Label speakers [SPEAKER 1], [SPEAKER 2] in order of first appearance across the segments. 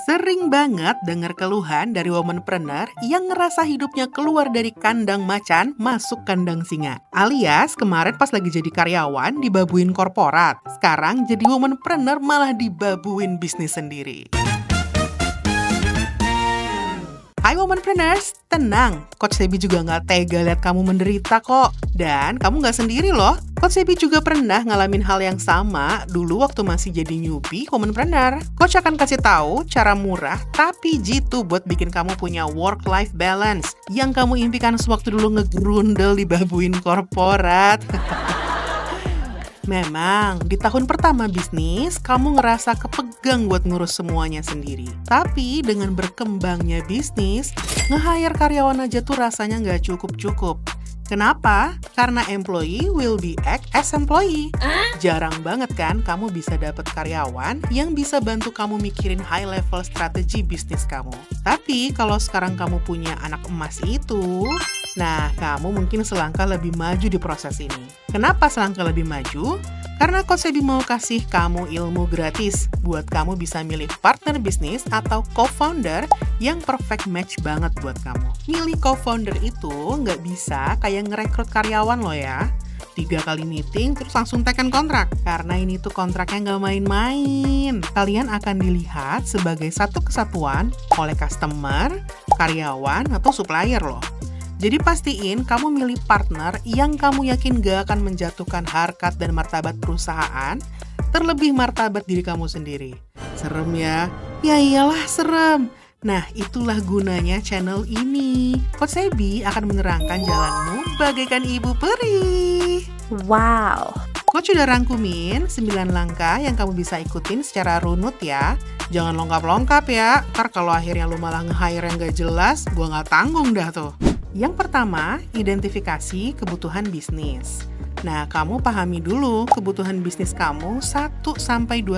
[SPEAKER 1] Sering banget dengar keluhan dari womanpreneur yang ngerasa hidupnya keluar dari kandang macan masuk kandang singa. Alias kemarin pas lagi jadi karyawan dibabuin korporat. Sekarang jadi womanpreneur malah dibabuin bisnis sendiri. Hai womanpreneurs, tenang. Coach Sebi juga nggak tega lihat kamu menderita kok. Dan kamu nggak sendiri loh. Coach Sebi juga pernah ngalamin hal yang sama dulu waktu masih jadi newbie womanpreneur. Coach akan kasih tahu cara murah tapi jitu buat bikin kamu punya work-life balance yang kamu impikan sewaktu dulu ngegrundel dibabuin korporat. Memang, di tahun pertama bisnis, kamu ngerasa kepegang buat ngurus semuanya sendiri. Tapi dengan berkembangnya bisnis, nge-hire karyawan aja tuh rasanya nggak cukup-cukup. Kenapa? Karena employee will be act as employee. Jarang banget kan kamu bisa dapat karyawan yang bisa bantu kamu mikirin high level strategi bisnis kamu. Tapi kalau sekarang kamu punya anak emas itu, nah kamu mungkin selangkah lebih maju di proses ini. Kenapa selangkah lebih maju? Karena Coach Sebi mau kasih kamu ilmu gratis buat kamu bisa milih partner bisnis atau co-founder yang perfect match banget buat kamu. Milih co-founder itu nggak bisa kayak ngerekrut karyawan loh ya. 3 kali meeting terus langsung teken kontrak. Karena ini tuh kontraknya nggak main-main. Kalian akan dilihat sebagai satu kesatuan oleh customer, karyawan, atau supplier loh. Jadi pastiin kamu milih partner yang kamu yakin gak akan menjatuhkan harkat dan martabat perusahaan, terlebih martabat diri kamu sendiri. Serem ya? Ya iyalah serem. Nah, itulah gunanya channel ini. Coach Sebi akan menerangkan jalanmu bagaikan ibu peri.
[SPEAKER 2] Wow.
[SPEAKER 1] Coach udah rangkumin 9 langkah yang kamu bisa ikutin secara runut ya. Jangan lengkap-lengkap ya. Ntar kalau akhirnya lu malah nge-hire yang gak jelas, gua gak tanggung dah tuh. Yang pertama, identifikasi kebutuhan bisnis. Nah, kamu pahami dulu kebutuhan bisnis kamu 1-2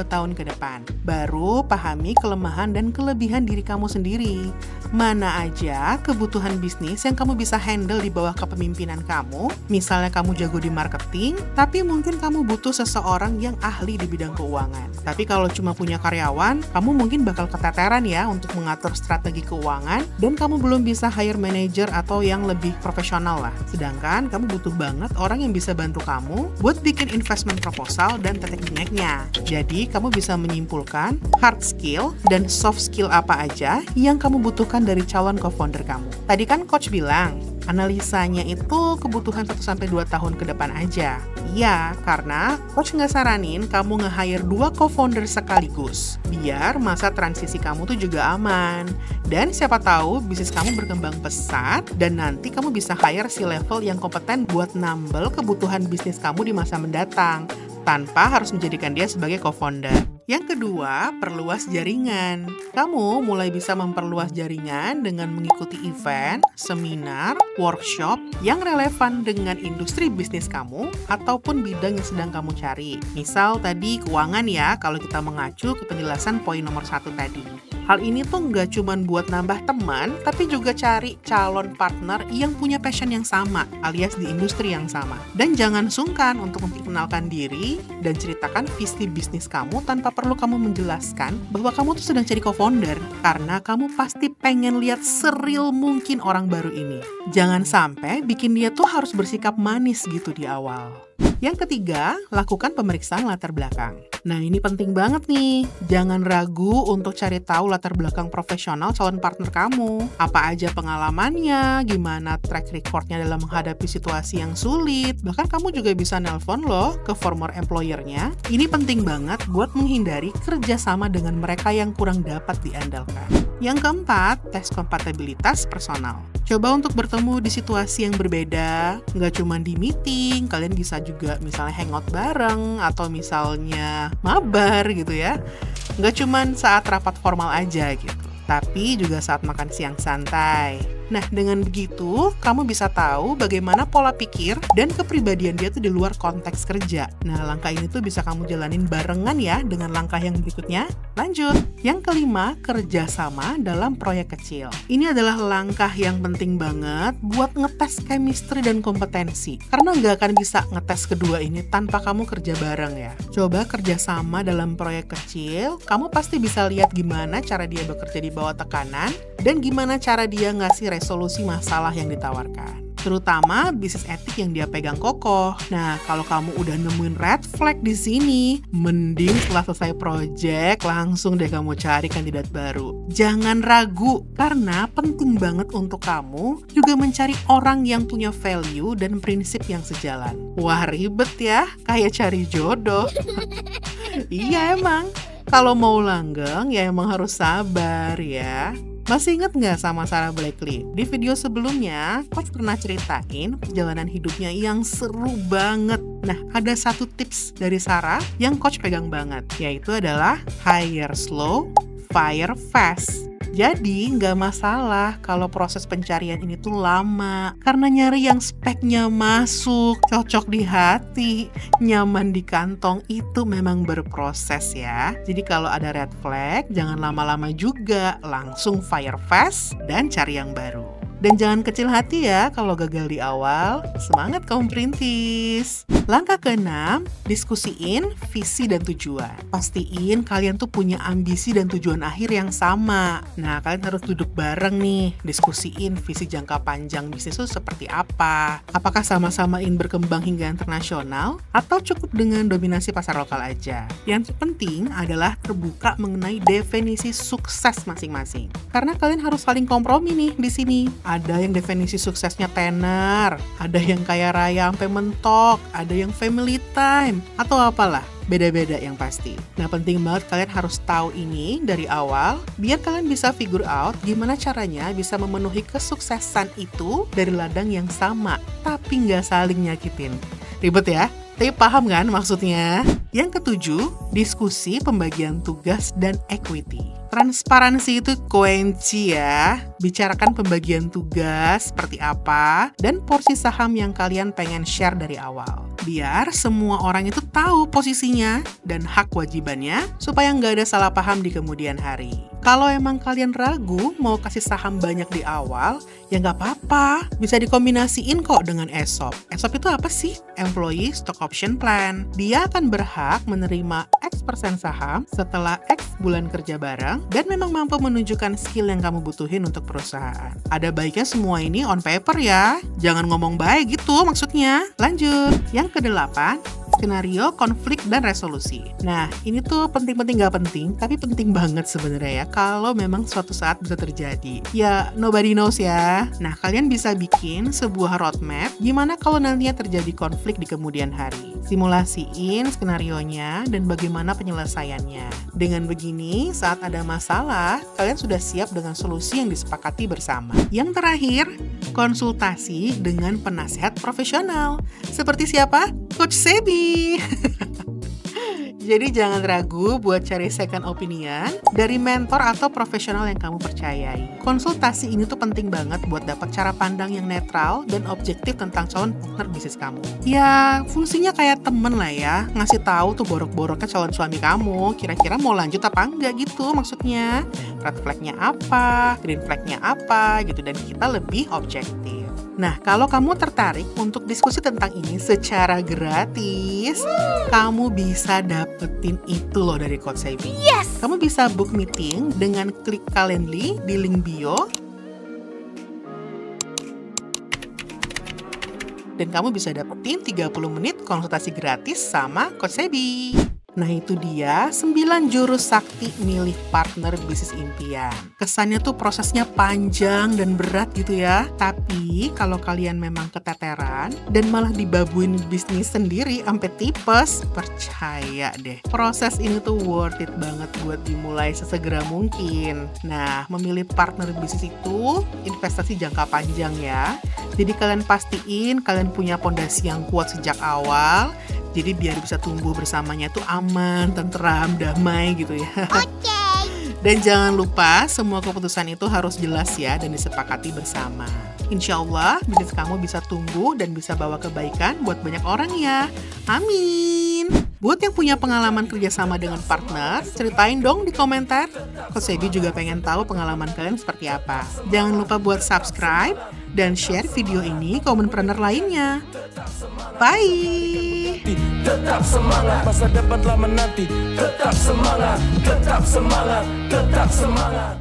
[SPEAKER 1] tahun ke depan. Baru pahami kelemahan dan kelebihan diri kamu sendiri. Mana aja kebutuhan bisnis yang kamu bisa handle di bawah kepemimpinan kamu. Misalnya kamu jago di marketing, tapi mungkin kamu butuh seseorang yang ahli di bidang keuangan. Tapi kalau cuma punya karyawan, kamu mungkin bakal keteteran ya untuk mengatur strategi keuangan, dan kamu belum bisa hire manager atau yang lebih profesional lah. Sedangkan kamu butuh banget orang yang bisa bantu kamu buat bikin investment proposal dan teknik-tekniknya. Jadi, kamu bisa menyimpulkan hard skill dan soft skill apa aja yang kamu butuhkan dari calon co-founder kamu. Tadi kan Coach bilang, analisanya itu kebutuhan 1-2 tahun ke depan aja. Iya, karena Coach nggak saranin kamu nge-hire 2 co-founder sekaligus. Biar masa transisi kamu tuh juga aman. Dan siapa tahu bisnis kamu berkembang pesat dan nanti kamu bisa hire si level yang kompeten buat nambel kebutuhan bisnis kamu di masa mendatang, tanpa harus menjadikan dia sebagai co-founder. Yang kedua, perluas jaringan. Kamu mulai bisa memperluas jaringan dengan mengikuti event, seminar, workshop yang relevan dengan industri bisnis kamu ataupun bidang yang sedang kamu cari. Misal tadi keuangan ya, kalau kita mengacu ke penjelasan poin nomor 1 tadi. Hal ini tuh nggak cuma buat nambah teman, tapi juga cari calon partner yang punya passion yang sama, alias di industri yang sama. Dan jangan sungkan untuk memperkenalkan diri dan ceritakan visi bisnis kamu tanpa perlu kamu menjelaskan bahwa kamu tuh sedang cari co-founder, karena kamu pasti pengen lihat seril mungkin orang baru ini. Jangan sampai bikin dia tuh harus bersikap manis gitu di awal. Yang ketiga, lakukan pemeriksaan latar belakang. Nah, ini penting banget nih. Jangan ragu untuk cari tahu latar belakang profesional calon partner kamu. Apa aja pengalamannya, gimana track recordnya dalam menghadapi situasi yang sulit. Bahkan kamu juga bisa nelpon loh ke former employer-nya. Ini penting banget buat menghindari kerjasama dengan mereka yang kurang dapat diandalkan. Yang keempat, tes kompatibilitas personal. Coba untuk bertemu di situasi yang berbeda, nggak cuma di meeting, kalian bisa juga misalnya hangout bareng, atau misalnya mabar gitu ya. Nggak cuma saat rapat formal aja gitu, tapi juga saat makan siang santai. Nah, dengan begitu, kamu bisa tahu bagaimana pola pikir dan kepribadian dia tuh di luar konteks kerja. Nah, langkah ini tuh bisa kamu jalanin barengan ya dengan langkah yang berikutnya. Lanjut. Yang kelima, kerjasama dalam proyek kecil. Ini adalah langkah yang penting banget buat ngetes chemistry dan kompetensi. Karena nggak akan bisa ngetes kedua ini tanpa kamu kerja bareng ya. Coba kerjasama dalam proyek kecil, kamu pasti bisa lihat gimana cara dia bekerja di bawah tekanan dan gimana cara dia ngasih resolusi masalah yang ditawarkan. Terutama bisnis etik yang dia pegang kokoh. Nah, kalau kamu udah nemuin red flag di sini, mending setelah selesai project, langsung deh kamu cari kandidat baru. Jangan ragu, karena penting banget untuk kamu juga mencari orang yang punya value dan prinsip yang sejalan. Wah, ribet ya, kayak cari jodoh. Iya emang, kalau mau langgeng ya emang harus sabar ya. Masih inget nggak sama Sarah Blakely? Di video sebelumnya, Coach pernah ceritain perjalanan hidupnya yang seru banget. Nah, ada satu tips dari Sarah yang Coach pegang banget, yaitu adalah hire slow, fire fast. Jadi nggak masalah kalau proses pencarian ini tuh lama, karena nyari yang speknya masuk, cocok di hati, nyaman di kantong itu memang berproses ya. Jadi kalau ada red flag, jangan lama-lama juga, langsung fire fast dan cari yang baru. Dan jangan kecil hati ya kalau gagal di awal, semangat kaum perintis. Langkah ke-6, diskusiin visi dan tujuan. Pastiin kalian tuh punya ambisi dan tujuan akhir yang sama. Nah, kalian harus duduk bareng nih, diskusiin visi jangka panjang bisnis itu seperti apa. Apakah sama-sama ingin berkembang hingga internasional, atau cukup dengan dominasi pasar lokal aja? Yang penting adalah terbuka mengenai definisi sukses masing-masing. Karena kalian harus saling kompromi nih di sini. Ada yang definisi suksesnya tenar, ada yang kaya raya sampai mentok, ada yang family time, atau apalah. Beda-beda yang pasti. Nah, penting banget kalian harus tahu ini dari awal, biar kalian bisa figure out gimana caranya bisa memenuhi kesuksesan itu dari ladang yang sama, tapi nggak saling nyakitin. Ribet ya? Tapi paham kan maksudnya? Yang ke-7, diskusi pembagian tugas dan equity. Transparansi itu kunci ya. Bicarakan pembagian tugas seperti apa dan porsi saham yang kalian pengen share dari awal. Biar semua orang itu tahu posisinya dan hak wajibannya supaya nggak ada salah paham di kemudian hari. Kalau emang kalian ragu mau kasih saham banyak di awal, ya nggak apa-apa. Bisa dikombinasiin kok dengan ESOP. ESOP itu apa sih? Employee Stock Option Plan. Dia akan berhak menerima X% saham setelah X bulan kerja bareng dan memang mampu menunjukkan skill yang kamu butuhin untuk perusahaan. Ada baiknya semua ini on paper ya. Jangan ngomong baik gitu maksudnya. Lanjut. Yang ke-8, skenario konflik dan resolusi. Nah, ini tuh penting-penting nggak penting, tapi penting banget sebenarnya ya, kalau memang suatu saat bisa terjadi. Ya, nobody knows ya. Nah, kalian bisa bikin sebuah roadmap gimana kalau nantinya terjadi konflik di kemudian hari. Simulasiin skenarionya dan bagaimana penyelesaiannya. Dengan begini, saat ada masalah, kalian sudah siap dengan solusi yang disepakati bersama. Yang terakhir, konsultasi dengan penasehat profesional. Seperti siapa? Coach Sebi. Jadi jangan ragu buat cari second opinion dari mentor atau profesional yang kamu percayai. Konsultasi ini tuh penting banget buat dapat cara pandang yang netral dan objektif tentang calon partner bisnis kamu. Ya, fungsinya kayak temen lah ya, ngasih tahu tuh borok-boroknya calon suami kamu, kira-kira mau lanjut apa enggak gitu maksudnya. Red flag-nya apa, green flag-nya apa gitu, dan kita lebih objektif. Nah, kalau kamu tertarik untuk diskusi tentang ini secara gratis, kamu bisa dapetin itu loh dari Coach Sebi. Yes! Kamu bisa book meeting dengan klik Calendly di link bio. Dan kamu bisa dapetin 30 menit konsultasi gratis sama Coach Sebi. Nah, itu dia 9 jurus sakti milih partner bisnis impian. Kesannya tuh prosesnya panjang dan berat gitu ya. Tapi kalau kalian memang keteteran dan malah dibabuin bisnis sendiri sampai tipes, percaya deh, proses ini tuh worth it banget buat dimulai sesegera mungkin. Nah, memilih partner bisnis itu investasi jangka panjang ya. Jadi kalian pastiin kalian punya pondasi yang kuat sejak awal. Jadi biar bisa tumbuh bersamanya tuh aman, tentram, damai gitu ya. Oke. Dan jangan lupa, semua keputusan itu harus jelas ya dan disepakati bersama. Insya Allah, bisnis kamu bisa tumbuh dan bisa bawa kebaikan buat banyak orang ya. Amin. Buat yang punya pengalaman kerjasama dengan partner, ceritain dong di komentar. Coach Sebi juga pengen tahu pengalaman kalian seperti apa. Jangan lupa buat subscribe dan share video ini ke womanpreneur lainnya. Bye!
[SPEAKER 2] Tetap semangat, masa depan telah menanti. Tetap semangat, tetap semangat, tetap semangat.